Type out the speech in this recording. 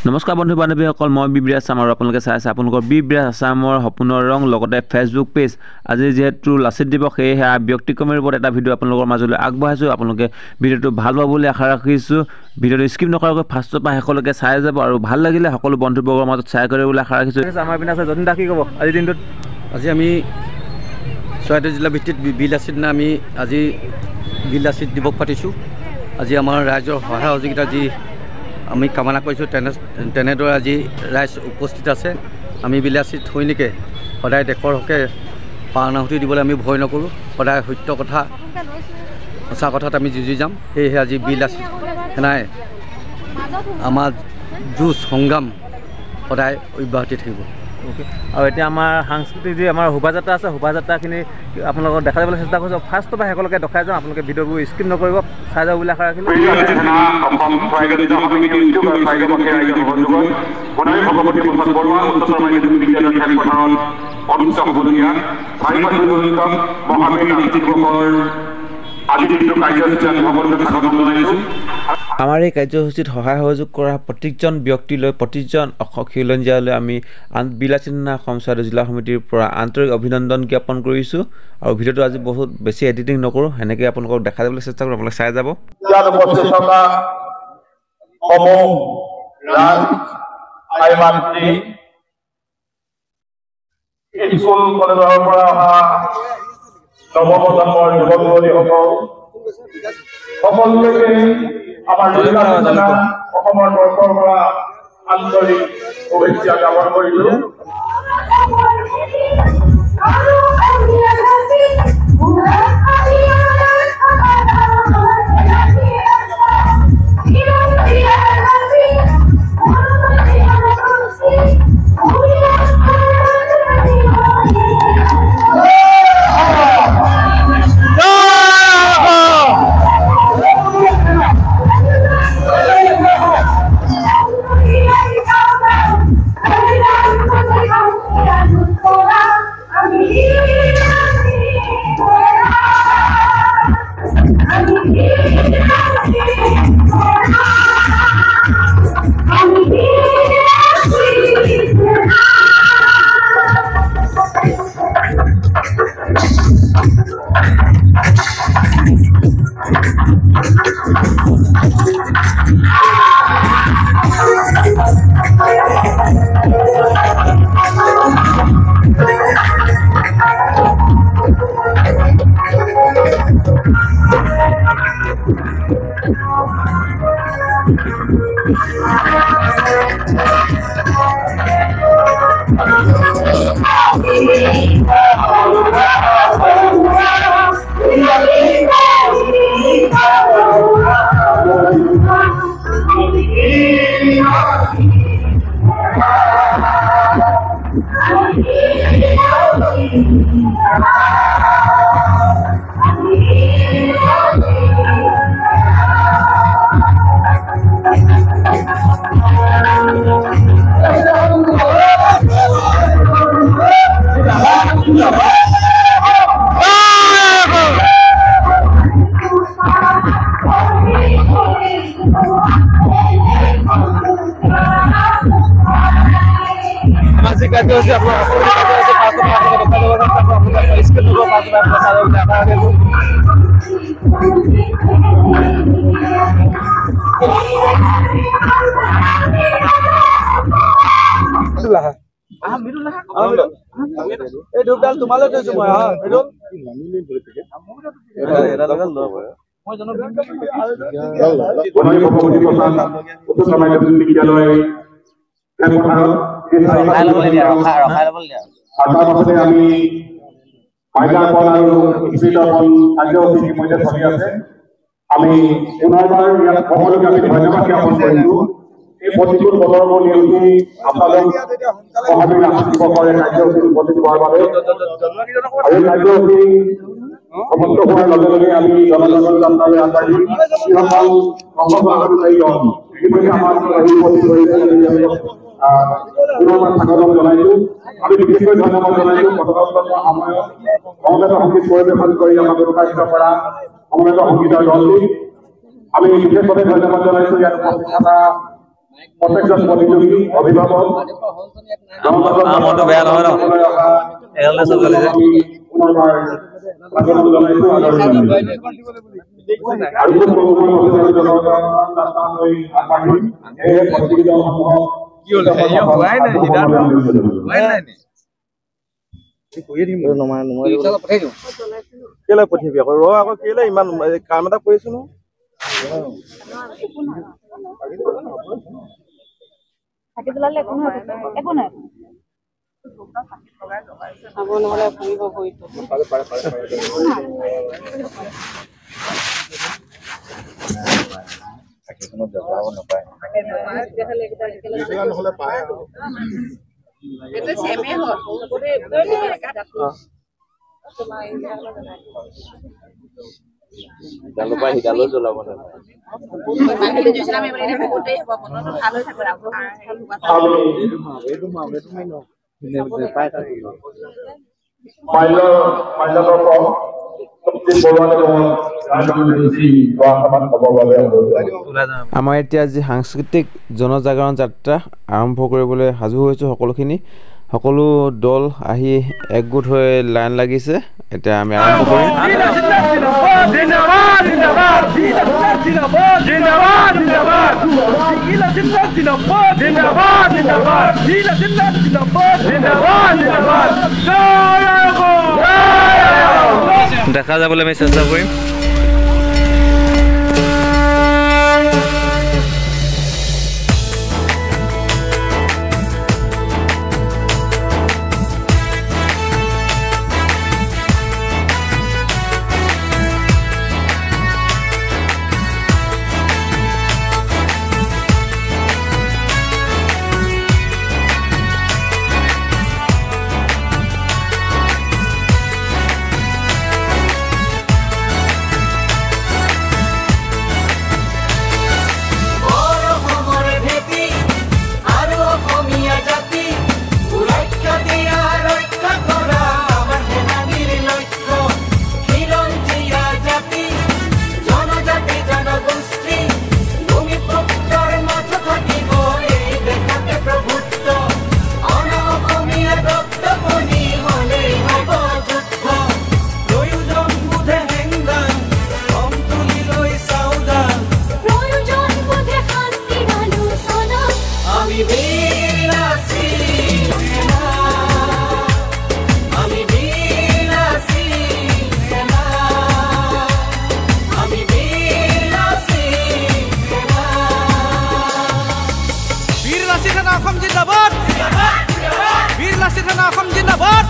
নমস্কাৰ বন্ধু বান্ধৱীসকল, মই বিব্ৰাজ আছাম আৰু আপোনালোকে চাই আছে আপোনালোকৰ বিব্ৰাজ আছামৰ সপোনৰ ৰং লগতে ফেচবুক পেজ। আজি যেহেতু লাচিত দিৱস, সেয়েহে ব্যক্তিক্ৰমীৰ ওপৰত এটা ভিডিঅ' আপোনালোকৰ মাজলৈ আগবঢ়াইছোঁ। আপোনালোকে ভিডিঅ'টো ভাল পাব বুলি আশা ৰাখিছোঁ। ভিডিঅ'টো স্কিপ নকৰাকৈ ফাৰ্ষ্টৰ পৰা শেষলৈকে চাই যাব আৰু ভাল লাগিলে সকলো বন্ধুবৰ্গৰ মাজত শ্বেয়াৰ কৰিব বুলি আশা ৰাখিছোঁ। আমাৰ পিনে আছে যতীন দা, কি ক'ব আজিৰ দিনটোত? আজি আমি চৰাইদেউ জিলা ভিত্তিত বীৰ লাচিত দিনা আমি আজি বীৰ লাচিত দিৱস পাতিছোঁ। আজি আমাৰ ৰাইজৰ সহায় সহযোগিতা যি আমি কামনা কৰিছোঁ তেনেদৰে আজি ৰাইজ উপস্থিত আছে। আমি বীৰ লাচিত সৈনিকে সদায় দেশৰ হকে প্ৰাণাহুতি দিবলৈ আমি ভয় নকৰোঁ। সদায় সত্য কথা সঁচা কথাত আমি যুঁজি যাম। সেয়েহে আজি বীৰ লাচিত সেনাই আমাৰ যুঁজ সংগ্ৰাম সদায় অব্যাহত থাকিব। আৰু এতিয়া আমাৰ সাংস্কৃতিক যি আমাৰ শোভাযাত্ৰা আছে, শোভাযাত্ৰাখিনি আপোনালোকক দেখাই যাবলৈ চেষ্টা কৰিছোঁ। ফাৰ্ষ্টৰ পৰা শেষলৈকে দেখাই যাওঁ, আপোনালোকে ভিডিঅ'বোৰ স্কিপ নকৰিব, চাই যাব বুলি আশা ৰাখিলোঁ। আমাৰ এই কাৰ্যসূচীত সহায় সহযোগ কৰা প্ৰত্যেকজন ব্যক্তিলৈ, প্ৰতিজন খিলঞ্জীয়ালৈ আমি বীৰ লাচিত সেনা অসম চৰাইদেউ জিলা সমিতিৰ পৰা আন্তৰিক অভিনন্দন জ্ঞাপন কৰিছোঁ। আৰু ভিডিঅ'টো আজি বহুত বেছি এডিটিং নকৰোঁ, সেনেকৈ আপোনালোকক দেখাই যাবলৈ চেষ্টা কৰোঁ, আপোনালোকে চাই যাব। স্কুল কলেজৰ পৰা অহা নৱপ্ৰজন্মৰ যুৱক যুৱতীসকল সকলোকে আমাৰ অসমৰ তৰফৰ পৰা আন্তৰিক শুভেচ্ছা জ্ঞাপন কৰিলোঁ। এই ডুবডাল তোমালৈ থৈছো মই আমি পুনৰবাৰ ইয়াত সকলোকে আমি ধন্যবাদ জ্ঞাপন কৰিছোঁ। এই প্ৰতিকূল বতৰবোৰ নিয়ন্ত্ৰি আপোনালোক মহাবীৰ লাচিত দিৱসৰ কাৰ্যসূচীত উপস্থিত হোৱাৰ বাবে আৰু কাৰ্যসূচী সমাপ্ত হোৱাৰ লগে লগে আমি জনজাগৰণ যাত্ৰালৈ আগবাঢ়ি যিসকল অংশগ্ৰহণকাৰী দল ইতিমধ্যে আমাৰ উপস্থিত হৈছে পুনৰবাৰ স্বাগতম জনাইছোঁ। আমি বিশেষকৈ ধন্যবাদ জনাইছোঁ পথপ্ৰদৰ্শনৰ সময়ত সমবেত সংগীত পৰিৱেশন কৰি আমাক উৎসাহিত কৰা সমবেত সংগীতৰ দলটিক। আমি বিশেষভাৱে ধন্যবাদ জনাইছোঁ ইয়াত উপস্থিত থকা প্ৰত্যেকজন প্ৰতিযোগী অভিভাৱক মনটো বেয়া নহয় ন এগালতে চব জ্বলিছে পুনৰবাৰ স্বাগতম জনাইছো আৰু কেলে পঠিয়াবি আকৌ ৰ আকৌ কেলে ইমান কাম এটা কৰিছো ন থাকি দিলালে একো নাই আগো নহলে ফুৰিব ফুৰিতো থাকি কোনো জবাব নাপায় নহলে পায় এটা সেমে হল হিডালৰ পৰা হিডালো জ্বলাব নাপায় আমাৰ এতিয়া আজি সাংস্কৃতিক জনজাগৰণ যাত্ৰা আৰম্ভ কৰিবলৈ সাজু হৈছোঁ সকলো দল আহি একগোট হৈ লাইন লাগিছে এতিয়া আমি আৰম্ভ কৰিম দেখা যাবলৈ আমি চেষ্টা কৰিম Bir Lasit Hana Kham Jindabad!